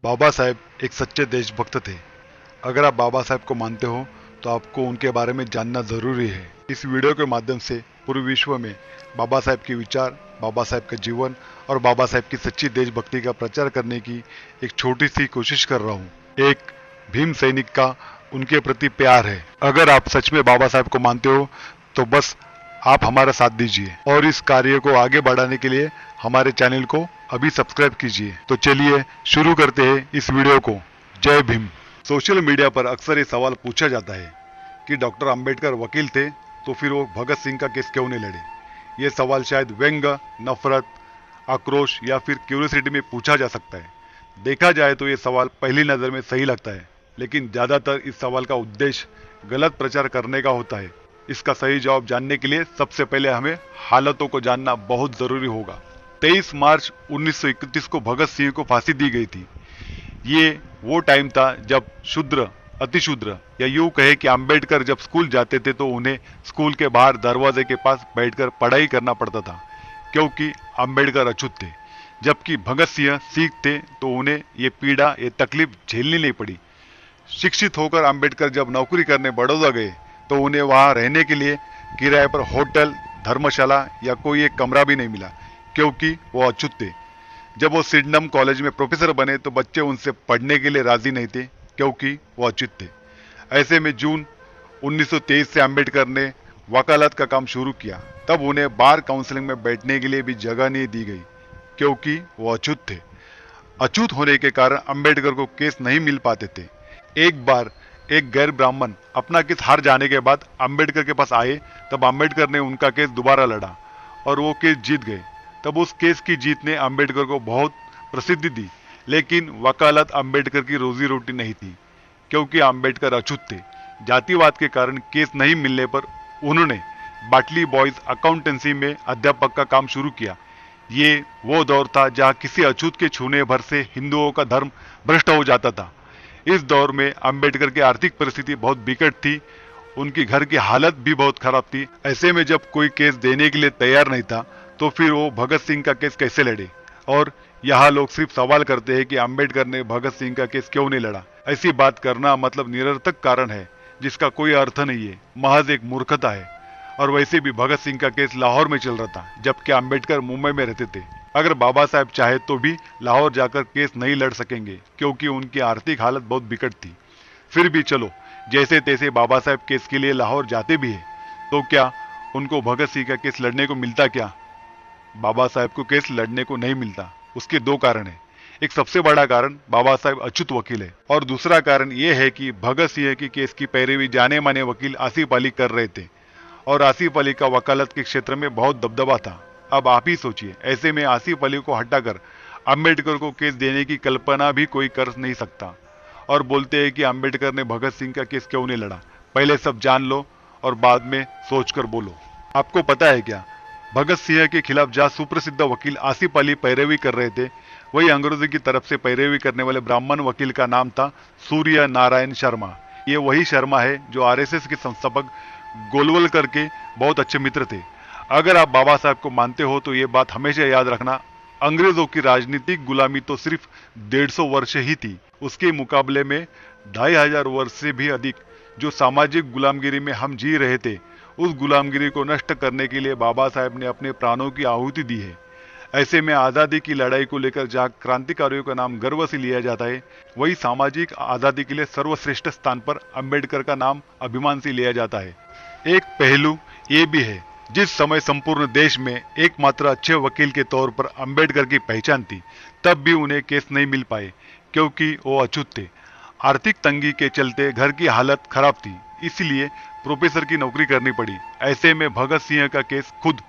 बाबा साहेब एक सच्चे देशभक्त थे। अगर आप बाबा साहेब को मानते हो तो आपको उनके बारे में जानना जरूरी है। इस वीडियो के माध्यम से पूरे विश्व में बाबा साहेब के विचार, बाबा साहेब का जीवन और बाबा साहेब की सच्ची देशभक्ति का प्रचार करने की एक छोटी सी कोशिश कर रहा हूँ। एक भीम सैनिक का उनके प्रति प्यार है। अगर आप सच में बाबा साहेब को मानते हो तो बस आप हमारा साथ दीजिए और इस कार्य को आगे बढ़ाने के लिए हमारे चैनल को अभी सब्सक्राइब कीजिए। तो चलिए शुरू करते हैं इस वीडियो को। जय भीम। सोशल मीडिया पर अक्सर ये सवाल पूछा जाता है कि डॉक्टर अंबेडकर वकील थे तो फिर वो भगत सिंह का केस क्यों नहीं लड़े। ये सवाल शायद व्यंग्य, नफरत, आक्रोश या फिर क्यूरियोसिटी में पूछा जा सकता है। देखा जाए तो ये सवाल पहली नज़र में सही लगता है, लेकिन ज़्यादातर इस सवाल का उद्देश्य गलत प्रचार करने का होता है। इसका सही जवाब जानने के लिए सबसे पहले हमें हालतों को जानना बहुत जरूरी होगा। 23 मार्च 1931 को भगत सिंह को फांसी दी गई थी। ये वो टाइम था जब शूद्र, अतिशूद्र या यूं कहे कि अंबेडकर जब स्कूल जाते थे तो उन्हें स्कूल के बाहर दरवाजे के पास बैठकर पढ़ाई करना पड़ता था, क्योंकि अंबेडकर अछूत थे। जबकि भगत सिंह सिख थे तो उन्हें ये पीड़ा, ये तकलीफ झेलनी नहीं पड़ी। शिक्षित होकर अंबेडकर जब नौकरी करने बड़ौदा गए तो उन्हें वहां रहने के लिए किराए पर होटल, धर्मशाला या कोई एक कमरा भी नहीं मिला, क्योंकि वो अछूत थे। जब वो सिडनम कॉलेज में प्रोफेसर बने तो बच्चे उनसे पढ़ने के लिए राजी नहीं थे, क्योंकि वो अछूत थे। ऐसे में जून 1923 से अंबेडकर ने वकालत का काम शुरू किया। तब उन्हें बार काउंसलिंग में बैठने के लिए भी जगह नहीं दी गई, क्योंकि वो अछूत थे। अछूत होने के कारण अंबेडकर को केस नहीं मिल पाते थे। एक बार एक गैर ब्राह्मण अपना केस हार जाने के बाद अंबेडकर के पास आए, तब अंबेडकर ने उनका केस दोबारा लड़ा और वो केस जीत गए। तब उस केस की जीत ने अंबेडकर को बहुत प्रसिद्धि दी, लेकिन वकालत अंबेडकर की रोजी रोटी नहीं थी, क्योंकि अंबेडकर अछूत थे। जातिवाद के कारण केस नहीं मिलने पर उन्होंने बाटली बॉयज अकाउंटेंसी में अध्यापक का काम शुरू किया। ये वो दौर था जहाँ किसी अछूत के छूने भर से हिंदुओं का धर्म भ्रष्ट हो जाता था। इस दौर में अंबेडकर की आर्थिक परिस्थिति बहुत बिकट थी, उनकी घर की हालत भी बहुत खराब थी। ऐसे में जब कोई केस देने के लिए तैयार नहीं था तो फिर वो भगत सिंह का केस कैसे लड़े। और यहाँ लोग सिर्फ सवाल करते हैं कि अंबेडकर ने भगत सिंह का केस क्यों नहीं लड़ा। ऐसी बात करना मतलब निरर्थक कारण है जिसका कोई अर्थ नहीं है, महज एक मूर्खता है। और वैसे भी भगत सिंह का केस लाहौर में चल रहा था, जबकि अंबेडकर मुंबई में रहते थे। अगर बाबा साहेब चाहे तो भी लाहौर जाकर केस नहीं लड़ सकेंगे, क्योंकि उनकी आर्थिक हालत बहुत बिकट थी। फिर भी चलो, जैसे तैसे बाबा साहेब केस के लिए लाहौर जाते भी है, तो क्या उनको भगत सिंह का केस लड़ने को मिलता? क्या बाबा साहेब को केस लड़ने को नहीं मिलता? उसके दो कारण है। एक सबसे बड़ा कारण बाबा साहेब अछूत वकील है, और दूसरा कारण यह है कि भगत सिंह की केस की पैरवी जाने माने वकील आसिफ अली कर रहे थे, और आसिफ अली का वकालत के क्षेत्र में बहुत दबदबा था। अब आप ही सोचिए, ऐसे में आसिफ अली को हटाकर अंबेडकर को केस देने की कल्पना भी कोई कर नहीं सकता। और बोलते हैं कि अंबेडकर ने भगत सिंह का केस क्यों नहीं लड़ा। पहले सब जान लो और बाद में सोचकर बोलो। आपको पता है क्या, भगत सिंह के खिलाफ जहाँ सुप्रसिद्ध वकील आसिफ अली पैरवी कर रहे थे, वही अंग्रेजों की तरफ से पैरवी करने वाले ब्राह्मण वकील का नाम था सूर्य नारायण शर्मा। ये वही शर्मा है जो आरएसएस के संस्थापक गोलवलकर के बहुत अच्छे मित्र थे। अगर आप बाबा साहब को मानते हो तो ये बात हमेशा याद रखना, अंग्रेजों की राजनीतिक गुलामी तो सिर्फ 150 वर्ष ही थी। उसके मुकाबले में 2500 वर्ष से भी अधिक जो सामाजिक गुलामगिरी में हम जी रहे थे, उस गुलामगिरी को नष्ट करने के लिए बाबा साहब ने अपने प्राणों की आहुति दी है। ऐसे में आज़ादी की लड़ाई को लेकर जहाँ क्रांतिकारियों का नाम गर्व से लिया जाता है, वही सामाजिक आज़ादी के लिए सर्वश्रेष्ठ स्थान पर अंबेडकर का नाम अभिमान से लिया जाता है। एक पहलू ये भी है, जिस समय संपूर्ण देश में एकमात्र अच्छे वकील के तौर पर अंबेडकर की पहचान थी, तब भी उन्हें केस नहीं मिल पाए, क्योंकि वो अछूत थे। आर्थिक तंगी के चलते घर की हालत खराब थी, इसलिए प्रोफेसर की नौकरी करनी पड़ी। ऐसे में भगत सिंह का केस खुद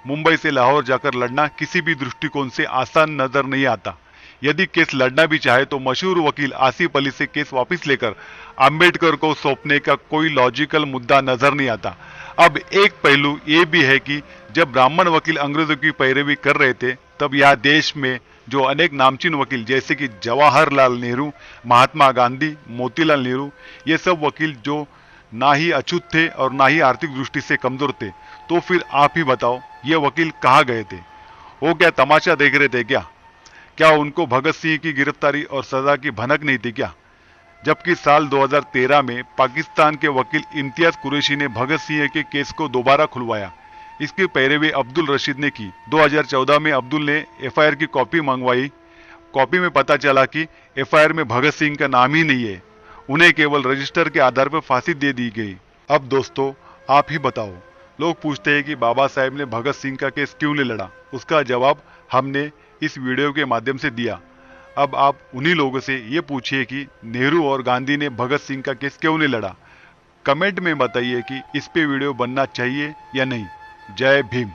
मुंबई से लाहौर जाकर लड़ना किसी भी दृष्टिकोण से आसान नजर नहीं आता। यदि केस लड़ना भी चाहे तो मशहूर वकील आसिफ अली से केस वापस लेकर अंबेडकर को सौंपने का कोई लॉजिकल मुद्दा नजर नहीं आता। अब एक पहलू ये भी है कि जब ब्राह्मण वकील अंग्रेजों की पैरवी कर रहे थे, तब यह देश में जो अनेक नामचीन वकील जैसे कि जवाहरलाल नेहरू, महात्मा गांधी, मोतीलाल नेहरू, ये सब वकील जो ना ही अछूत थे और ना ही आर्थिक दृष्टि से कमजोर थे, तो फिर आप ही बताओ ये वकील कहाँ गए थे? वो क्या तमाशा देख रहे थे क्या? क्या उनको भगत सिंह की गिरफ्तारी और सजा की भनक नहीं थी क्या? जबकि साल 2013 में पाकिस्तान के वकील इम्तियाज कुरैशी ने भगत सिंह के केस को दोबारा खुलवाया। इसकी पैरवी अब्दुल रशीद ने की। 2014 में अब्दुल ने एफआईआर की कॉपी मंगवाई। कॉपी में पता चला कि एफआईआर में भगत सिंह का नाम ही नहीं है। उन्हें केवल रजिस्टर के आधार पर फांसी दे दी गई। अब दोस्तों आप ही बताओ, लोग पूछते हैं कि बाबा साहेब ने भगत सिंह का केस क्यों नहीं लड़ा। उसका जवाब हमने इस वीडियो के माध्यम से दिया। अब आप उन्हीं लोगों से ये पूछिए कि नेहरू और गांधी ने भगत सिंह का केस क्यों नहीं लड़ा। कमेंट में बताइए कि इस पे वीडियो बनना चाहिए या नहीं। जय भीम।